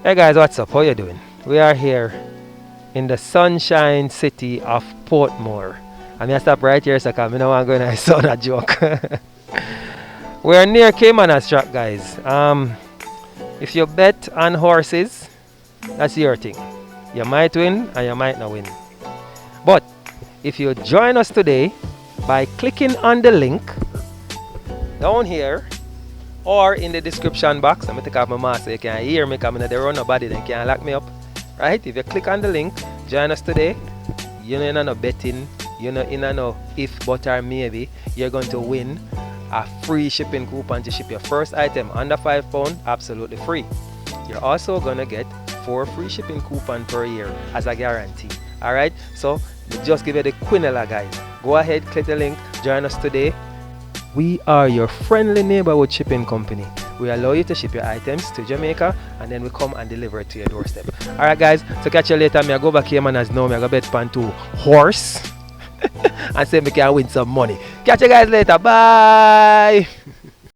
Hey guys, what's up? How you doing? We are here in the sunshine city of Portmore. I'm gonna stop right here so I know I'm going to sound a joke. We're near Caymanas Track, guys. If you bet on horses, that's your thing. You might win and you might not win. But if you join us today by clicking on the link down here or in the description box, I'm going to take off my mask so you can hear me coming. They run nobody, they can't lock me up. Right? If you click on the link, join us today. You're not no betting, you're not in no if, but, or maybe. You're going to win a free shipping coupon to ship your first item under £5, absolutely free. You're also going to get 4 free shipping coupons per year as a guarantee. Alright? So, just give you the quinella, guys. Go ahead, click the link, join us today. We are your friendly neighborhood shipping company. We allow you to ship your items to Jamaica and then we come and deliver it to your doorstep. Alright guys, so catch you later. I go back here man as now. I go bet pan to horse and say I can win some money. Catch you guys later. Bye.